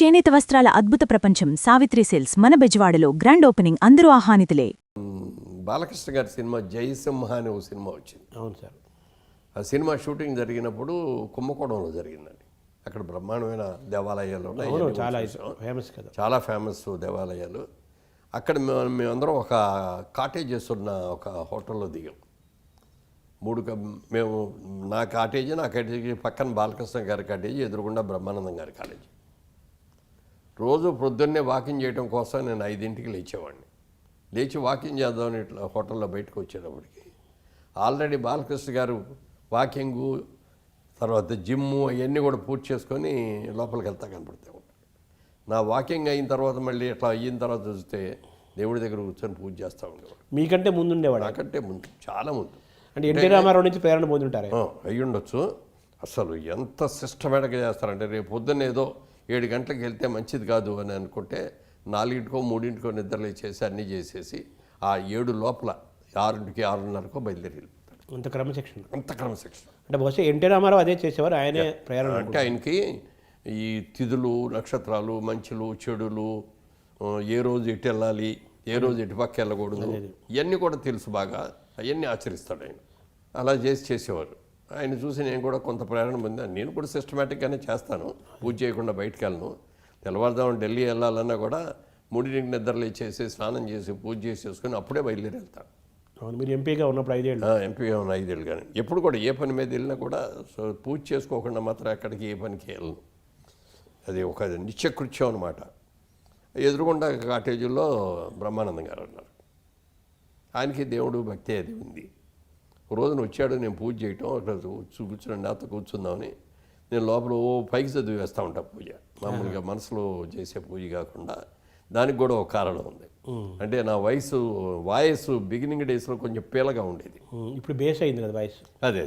చేనేత వస్త్రాల అద్భుత ప్రపంచం సావిత్రి సిల్క్స్ మన బెజవాడలో గ్రాండ్ ఓపెనింగ్ అందరూ ఆహ్వానితులే. బాలకృష్ణ గారి సినిమా జయసింహ అనే ఒక సినిమా వచ్చింది. అవును సార్. ఆ సినిమా షూటింగ్ జరిగినప్పుడు కుంభకోణంలో జరిగిందండి. అక్కడ బ్రహ్మాండమైన దేవాలయాలు ఉన్నాయి, చాలా ఫేమస్ కదా, చాలా ఫేమస్ దేవాలయాలు. అక్కడ మేమందరం ఒక కాటేజెస్ ఉన్న ఒక హోటల్లో దిగాం. మేము నా కాటేజీ పక్కన బాలకృష్ణ గారి కాటేజీ, ఎదురుగుండా బ్రహ్మానందం గారి కాలేజీ. రోజు ప్రొద్దున్నే వాకింగ్ చేయడం కోసం నేను 5ంటికి లేచేవాడిని. లేచి వాకింగ్ చేద్దామని ఇట్లా హోటల్లో బయటకు వచ్చేటప్పటికి ఆల్రెడీ బాలకృష్ణ గారు వాకింగు తర్వాత జిమ్ము అవన్నీ కూడా పూర్తి చేసుకొని లోపలికి వెళ్తా కనపడుతూ ఉంటాడు. నా వాకింగ్ అయిన తర్వాత మళ్ళీ ఇట్లా అయిన తర్వాత చూస్తే దేవుడి దగ్గర కూర్చొని పూజ చేస్తూ ఉండేవాడు. మీకంటే ముందు ఉండేవాడు? నాకంటే ముందు, చాలా ముందు. అంటే ఎన్టీ రామారావు నుంచి ప్రేరణ పొందుంటారు. అయ్యి ఉండొచ్చు. అసలు ఎంత సిస్టమేటిక్గా చేస్తారంటే, రేపు పొద్దున్న ఏదో 7 గంటలకు వెళ్తే మంచిది కాదు అని అనుకుంటే 4కో 3కో నిద్రలేచేసి అన్నీ చేసేసి ఆ 7 లోపల 6కి 6:30కో బయలుదేరి వెళ్ళిపోతాడు. అంత క్రమశిక్షణ, అంత క్రమశిక్షణ. అంటే బహుశా ఎన్టీ రామారావు అదే చేసేవారు, ఆయనే ప్రేరణ. అంటే ఆయనకి ఈ తిథులు, నక్షత్రాలు, మంచులు, చెడులు, ఏ రోజు ఎటు వెళ్ళాలి, ఏ రోజు ఎటు పక్క వెళ్ళకూడదు, ఇవన్నీ కూడా తెలుసు బాగా. అవన్నీ ఆచరిస్తాడు ఆయన. అలా చేసేవారు. ఆయన చూసి నేను కూడా కొంత ప్రేరణ పొందాను. నేను కూడా సిస్టమేటిక్గానే చేస్తాను, పూజ చేయకుండా బయటకు వెళ్ళను. తెల్లవారుదాం ఢిల్లీ వెళ్ళాలన్నా కూడా 3ంటికి నిద్రలు ఇచ్చేసి స్నానం చేసి పూజ చేసేసుకొని అప్పుడే బయలుదేరి వెళ్తాను. అవును, మీరు ఎంపీగా ఉన్నప్పుడు 5 ఏళ్ళు. ఎంపీగా ఉన్న 5 ఏళ్ళు. కానీ ఎప్పుడు కూడా ఏ పని మీద వెళ్ళినా కూడా పూజ చేసుకోకుండా మాత్రం ఎక్కడికి ఏ పనికి వెళ్ళను. అది ఒక నిత్యకృత్యం అనమాట. ఎదురుగుండా కాటేజీల్లో బ్రహ్మానందం గారు ఉన్నారు. ఆయనకి దేవుడు భక్తి అది ఉంది. ఒక రోజున వచ్చాడు, నేను పూజ చేయటం, అక్కడ కూర్చుని నాతో కూర్చుందామని నేను లోపల పైకి చదివి వేస్తూ ఉంటాను పూజ. మామూలుగా మనసులో చేసే పూజ కాకుండా దానికి కూడా ఒక కారణం ఉంది. అంటే నా వాయిస్ బిగినింగ్ డేస్లో కొంచెం పీలగా ఉండేది. ఇప్పుడు బేస్ అయింది కదా వాయిస్. అదే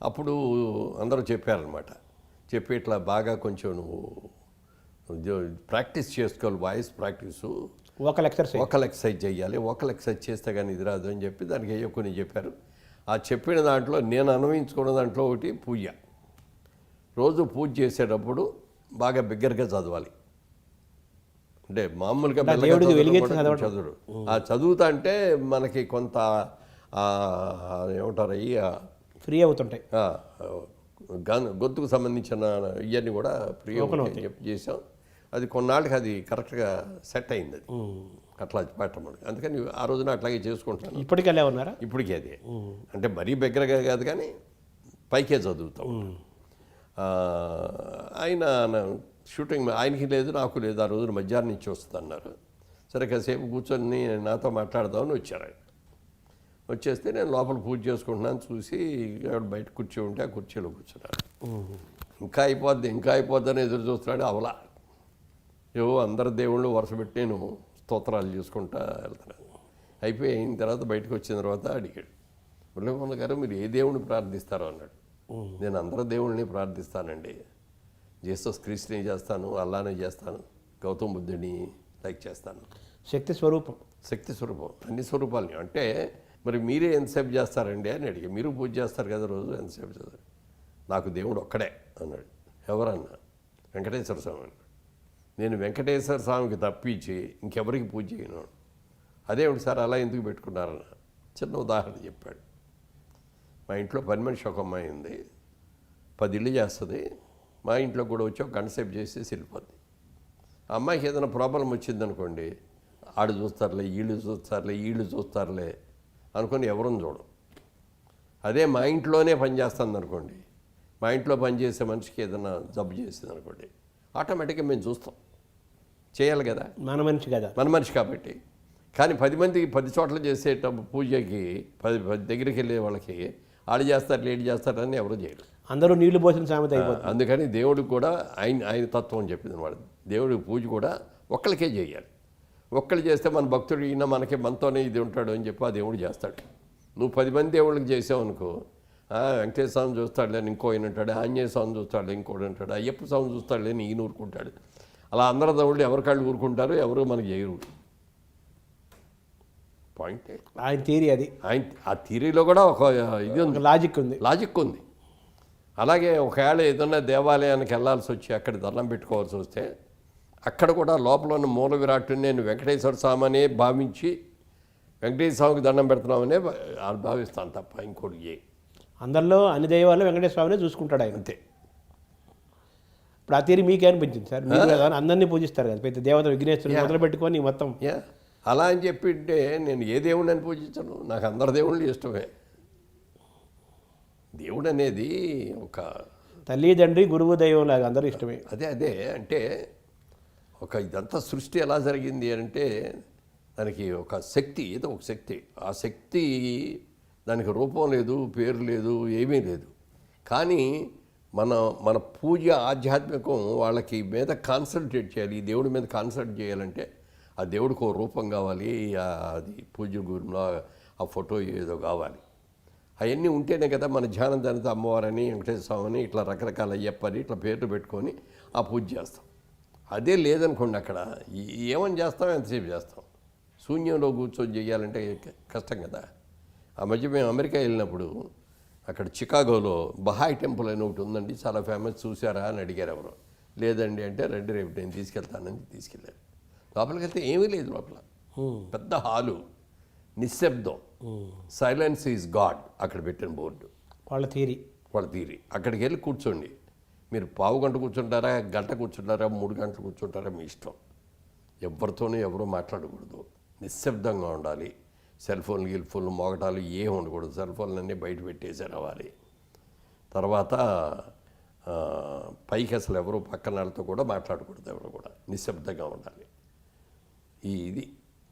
అప్పుడు అందరూ చెప్పారనమాట, చెప్పి ఇట్లా బాగా కొంచెం నువ్వు ప్రాక్టీస్ చేసుకోవాలి, వాయిస్ ప్రాక్టీసు, వోకల్ ఎక్సర్సైజ్ చేయాలి, వోకల్ ఎక్సర్సైజ్ చేస్తే కానీ ఇది రాదు అని చెప్పి దానికి అయ్యో కొన్ని చెప్పారు. ఆ చెప్పిన దాంట్లో నేను అన్వయించుకున్న దాంట్లో ఒకటి పూజ. రోజు పూజ చేసేటప్పుడు బాగా బిగ్గరగా చదవాలి. అంటే మామూలుగా చదువుడు ఆ చదువుతా అంటే మనకి కొంత ఏమంటారు అయ్యి ఫ్రీ అవుతుంటాయి. గొంతుకు సంబంధించిన ఇవన్నీ కూడా ఫ్రీ చేసాం. అది కొన్నాళ్ళకి అది కరెక్ట్గా సెట్ అయింది. అది అట్లా పెట్టమని, అందుకని ఆ రోజున అట్లాగే చేసుకుంటాను. ఇప్పటికీ అలా ఉన్నారా? ఇప్పటికీ అదే. అంటే మరీ బిగ్గరగా కాదు కానీ పైకే చదువుతాం. ఆయన షూటింగ్ ఆయనకి లేదు, నాకు లేదు. ఆ రోజున మధ్యాహ్నం నుంచి వస్తున్నారు. సరే కాసేపు కూర్చొని నాతో మాట్లాడదామని వచ్చారు ఆయన. వచ్చేస్తే నేను లోపల పూజ చేసుకుంటున్నాను. చూసి బయట కుర్చీ ఉంటే ఆ కుర్చీలో కూర్చున్నాను. ఇంకా అయిపోద్ది అని ఎదురు చూస్తున్నాడు. అవలా ఏవో అందరు దేవుళ్ళు వరుస పెట్టి నేను స్తోత్రాలు చేసుకుంటా వెళ్తున్నాను. అయిన తర్వాత బయటకు వచ్చిన తర్వాత అడిగాడు, మురళీమోహన్ గారు మీరు ఏ దేవుడిని ప్రార్థిస్తారో అన్నాడు. నేను అందరు దేవుళ్ళని ప్రార్థిస్తానండి. జీసస్ క్రీస్తుని చేస్తాను, అల్లానే చేస్తాను, గౌతమ్ బుద్ధుడిని లైక్ చేస్తాను. శక్తి స్వరూపం అన్ని స్వరూపాలని. అంటే మరి మీరే ఎంతసేపు చేస్తారండి అని అడిగా. మీరు పూజ చేస్తారు కదా రోజు, ఎంతసేపు చేస్తారు? నాకు దేవుడు ఒక్కడే అన్నాడు. ఎవరన్నా? వెంకటేశ్వర స్వామి అన్నాడు. నేను వెంకటేశ్వర స్వామికి తప్పించి ఇంకెవరికి పూజ చేయను. అదేమిటి సార్ అలా ఎందుకు పెట్టుకున్నారన్న చిన్న ఉదాహరణ చెప్పాడు. మా ఇంట్లో పని మనిషి ఒక అమ్మాయి ఉంది, 10 ఇళ్ళు చేస్తుంది. మా ఇంట్లో కూడా వచ్చి ఒక గంట సేపు చేసేసి వెళ్ళిపోద్ది. ఆ అమ్మాయికి ఏదైనా ప్రాబ్లం వచ్చిందనుకోండి, ఆడు చూస్తారులే, వీళ్ళు చూస్తారులే అనుకొని ఎవరని చూడం. అదే మా ఇంట్లోనే పని చేస్తుంది అనుకోండి, మా ఇంట్లో పనిచేసే మనిషికి ఏదైనా జబ్బు చేసింది అనుకోండి, ఆటోమేటిక్గా మేము చూస్తాం, చేయాలి కదా, మన మనిషి కాబట్టి. కానీ 10 మందికి 10 చోట్ల చేసేటప్పుడు పూజకి 10 దగ్గరికి వెళ్ళే వాళ్ళకి ఆడు చేస్తారు, లేడీ చేస్తారని ఎవరు చేయరు. అందరూ నీళ్లు పోసిన సామెత అయిపోతుంది. అందుకని దేవుడికి కూడా ఆయన తత్వం చెప్పింది వాడు. దేవుడికి పూజ కూడా ఒక్కరికే చేయాలి. ఒక్కళ్ళు చేస్తే మన భక్తుడు ఈయన మనతోనే ఇది ఉంటాడు అని చెప్పి ఆ దేవుడు చేస్తాడు. నువ్వు 10 మంది దేవుళ్ళకి చేసావు అనుకో, వెంకటేశ్వర స్వామి చూస్తాడులే ఇంకో ఆయన ఉంటాడు, ఆంజనేయ స్వామి చూస్తాడులే ఇంకోటి ఉంటాడు, అయ్యప్ప స్వామి చూస్తాడులే ఈయన ఊరుకుంటాడు. అలా అందరూ దేవుళ్ళు ఎవరి కాళ్ళు ఊరుకుంటారు, ఎవరు మనకి చేయరు. పాయింట్ ఆయన థియరీ. అది ఆ థియరీలో కూడా ఒక ఇది ఉంది, లాజిక్ ఉంది. అలాగే ఒకవేళ ఏదన్నా దేవాలయానికి వెళ్ళాల్సి వచ్చి అక్కడ దండం పెట్టుకోవాల్సి వస్తే అక్కడ కూడా లోపల ఉన్న మూల విరాట్టుని నేను వెంకటేశ్వర స్వామినే భావించి వెంకటేశ్వర స్వామికి దండం పెడుతున్నామనే భావిస్తాను తప్ప ఇంకోటి అందరిలో అన్ని దైవాలు వెంకటేశ్వర స్వామినే చూసుకుంటాడు ఆయన. అంతే. ఇప్పుడు ఆ తీరి మీకే అనిపించింది సార్? మీరు కదా అందరినీ పూజిస్తారు కదా, పెద్ద దేవత విఘ్నేశ్వరుని మొదలు పెట్టుకొని మొత్తం. అలా అని చెప్పింటే నేను ఏ దేవుడిని అని పూజించను, నాకు అందరి దేవుళ్ళు ఇష్టమే. దేవుడు అనేది ఒక తల్లి తండ్రి గురువు దైవం లాగా అందరూ ఇష్టమే. అదే అంటే ఒక ఇదంతా సృష్టి ఎలా జరిగింది అంటే దానికి ఒక శక్తి, ఏదో ఒక శక్తి. ఆ శక్తి దానికి రూపం లేదు, పేరు లేదు, ఏమీ లేదు. కానీ మన పూజ ఆధ్యాత్మికం వాళ్ళకి మీద కాన్సన్ట్రేట్ చేయాలి. ఈ దేవుడి మీద కాన్సన్ట్రేట్ చేయాలంటే ఆ దేవుడికి ఒక రూపం కావాలి, అది పూజ గురిలో ఆ ఫోటో ఏదో కావాలి. అవన్నీ ఉంటేనే కదా మన ధ్యానం దానితో అమ్మవారని వెంకటేశ్వర స్వామిని ఇట్లా రకరకాల అయ్యప్పని ఇట్లా పేర్లు పెట్టుకొని ఆ పూజ చేస్తాం. అదే లేదనుకోండి, అక్కడ ఏమని చేస్తాం, ఎంతసేపు చేస్తాం. శూన్యంలో కూర్చొని చేయాలంటే కష్టం కదా. ఆ మధ్య మేము అమెరికా వెళ్ళినప్పుడు అక్కడ చికాగోలో బహాయ్ టెంపుల్ అని ఒకటి ఉందండి, చాలా ఫేమస్, చూసారా అని అడిగారు ఎవరు. లేదండి అంటే రండి రేపు నేను తీసుకెళ్తానని తీసుకెళ్ళారు. లోపలికి వెళ్తే ఏమీ లేదు. లోపల పెద్ద హాలు, నిశ్శబ్దం, సైలెన్స్ ఈజ్ గాడ్ అక్కడ పెట్టిన బోర్డు. వాళ్ళ తీరి అక్కడికి వెళ్ళి కూర్చోండి. మీరు పావు గంట కూర్చుంటారా, గంట కూర్చుంటారా, 3 గంటలు కూర్చుంటారా, మీ ఇష్టం. ఎవరితోనూ ఎవరూ మాట్లాడకూడదు, నిశ్శబ్దంగా ఉండాలి. సెల్ ఫోన్లు మోగటాలు ఏం ఉండకూడదు. సెల్ ఫోన్లన్నీ బయట పెట్టేసి రావాలి. తర్వాత పైకి అసలు ఎవరు పక్కన వాళ్ళతో కూడా మాట్లాడకూడదు, ఎవరు కూడా నిశ్శబ్దంగా ఉండాలి. ఇది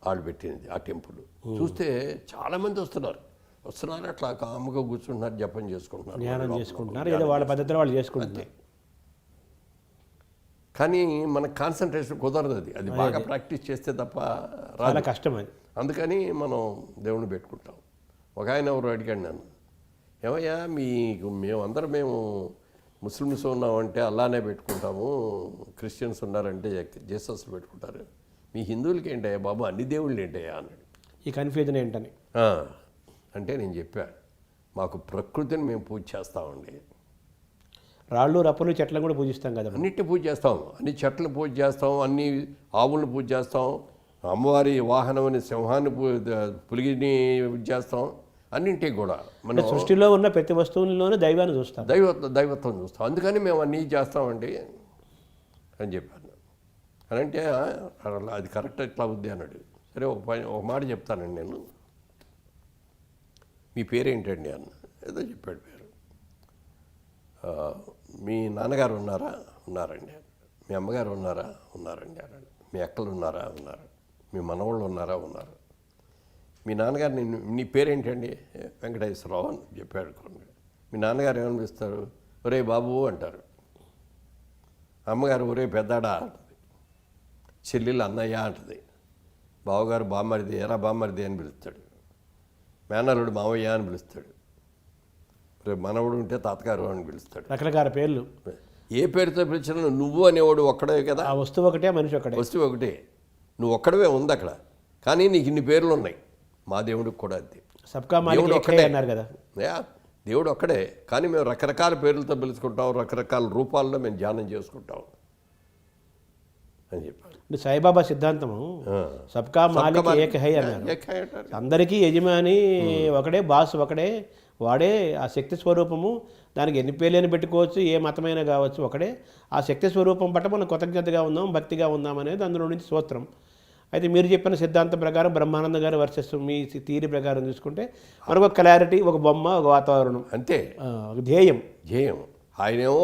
వాళ్ళు పెట్టినది ఆ టెంపుల్. చూస్తే చాలామంది వస్తున్నారు అట్లా కాముగా కూర్చుంటున్నారు, జపం చేసుకుంటున్నారు, ఏదో వాళ్ళ పద్ధతిలో వాళ్ళు చేసుకుంటున్నారు. కానీ మన కాన్సన్ట్రేషన్ కుదరదు. అది బాగా ప్రాక్టీస్ చేస్తే తప్ప చాలా కష్టం అది. అందుకని మనం దేవుణ్ణి పెట్టుకుంటాం. ఒక ఆయన ఎవరు అడిగాడు నన్ను, ఏమయ్యా మేము ముస్లిమ్స్ ఉన్నామంటే అల్లానే పెట్టుకుంటాము, క్రిస్టియన్స్ ఉన్నారంటే జీసస్ పెట్టుకుంటారు, మీ హిందువులకి ఏంటయ్యా బాబు అన్ని దేవుళ్ళు ఏంటయ్యా అన్నాడు. ఈ కన్ఫ్యూజన్ ఏంటని అంటే నేను చెప్పాను, మాకు ప్రకృతిని మేము పూజ చేస్తామండి. రాళ్ళు రప్పలు చెట్లను కూడా పూజిస్తాం కదా. అన్నిటిని పూజ చేస్తాం, అన్ని చెట్లను పూజ చేస్తాం, అన్ని ఆవులను పూజ చేస్తాం, అమ్మవారి వాహనం అని సింహాన్ని పులిగిని పూజ చేస్తాం, అన్నింటికి కూడా మన సృష్టిలో ఉన్న ప్రతి వస్తువుల్లోనూ దైవాన్ని చూస్తాం, దైవత్వం చూస్తాం. అందుకని మేము అన్నీ చేస్తామండి అని చెప్పాను. అని అంటే అది కరెక్ట్ ఎట్లా ఉంది అన్నాడు. సరే ఒక మాట చెప్తానండి నేను, మీ పేరేంటండి అన్న. ఏదో చెప్పాడు పేరు. మీ నాన్నగారు ఉన్నారండి. మీ అమ్మగారు ఉన్నారండి అన్నాడు. మీ అక్కలు ఉన్నారు. మీ మనవాళ్ళు ఉన్నారు. మీ నాన్నగారు నీ పేరేంటండి? వెంకటేశ్వరరావు అని చెప్పాడు. మీ నాన్నగారు ఏమనిపిస్తారు? ఒరే బాబు అంటారు. అమ్మగారు ఒరే పెద్దాడా అంటది. చెల్లెళ్ళు అన్నయ్య అంటది. బావగారు బామ్మరిది, ఎరా బామ్మరిది అని పిలుస్తాడు. మేనల్లుడు మావయ్య అని పిలుస్తాడు. రేపు మనవడు ఉంటే తాతగారు అని పిలుస్తాడు. రకరకాల పేర్లు. ఏ పేరుతో పిలిచినా నువ్వు అనేవాడు ఒక్కడే కదా. ఆ వస్తువు ఒకటే, మనిషి ఒకటే. వస్తువు ఒకటే, నువ్వు ఒక్కడవే ఉంది అక్కడ. కానీ నీకు ఇన్ని పేర్లు ఉన్నాయి. మా దేవుడికి కూడా అంతే. దేవుడు ఒక్కడే అన్నారు కదా. దేవుడు ఒక్కడే, కానీ మేము రకరకాల పేర్లతో పిలుచుకుంటాం, రకరకాల రూపాల్లో మేము ధ్యానం చేసుకుంటాం అని చెప్పారు. సాయిబాబా సిద్ధాంతము సబ్కా మాలిక్ ఏక్ హై అన్నారు. అందరికీ యజమాని ఒకడే, బాస్ ఒకడే, వాడే ఆ శక్తి స్వరూపము. దానికి ఎన్ని పేర్లని పెట్టుకోవచ్చు, ఏ మతమైనా కావచ్చు, ఒకడే. ఆ శక్తి స్వరూపం పట్ల మనం కృతజ్ఞతగా ఉందాం, భక్తిగా ఉందాం అనేది అందులో నుంచి సూత్రం. అయితే మీరు చెప్పిన సిద్ధాంతం ప్రకారం బ్రహ్మానంద గారు వర్సెస్ మీ థియరీ ప్రకారం చూసుకుంటే మనకు ఒక క్లారిటీ, ఒక బొమ్మ, ఒక వాతావరణం, అంతే. ఒక ధ్యేయం. ఆయనేమో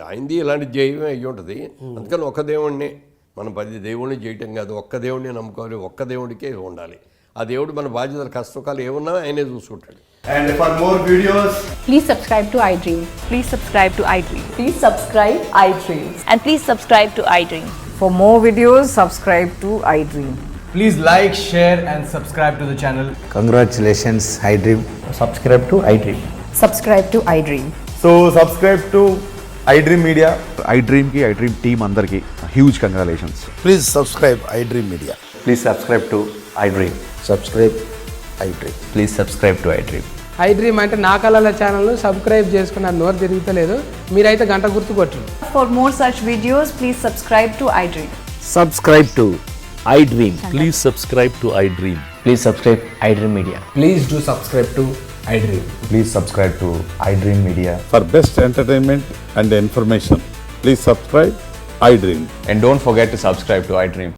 ఆయనది ఇలాంటి ధ్యేయమే అయ్యి ఉంటుంది. అందుకని ఒక్క దేవుడిని మనం 10 దేవుడిని చేయటం కాదు, ఒక్క దేవుడిని నమ్ముకోవాలి, ఒక్క దేవుడికే ఉండాలి. ఆ దేవుడు మన బాధ్యతలు కష్టకాలు ఏమున్నా ఆయనే చూసుకుంటాడు. And for more videos, please subscribe to iDream. Please subscribe to iDream. Please subscribe iDream. And please subscribe to iDream. For more videos, subscribe to iDream. please like, share and subscribe to the channel. Congratulations, iDream. Subscribe to iDream. Subscribe to iDream. So subscribe to iDream Media. iDream ki iDream team andarki huge congratulations. Please subscribe iDream Media. Please subscribe to iDream. Subscribe iDream. Please subscribe to iDream. I dream అంటే నా కళల ఛానల్ను subscribe చేసుకున్న నోరు తిరుగుతలేదు. మీరైతే గంట గుర్తు కొట్టండి. For more such videos, please subscribe to iDream. Subscribe to iDream. Please subscribe to iDream. Please subscribe iDream Media. Please do subscribe to iDream. Please subscribe to iDream Media. For best entertainment and information, please subscribe iDream. And don't forget to subscribe to iDream.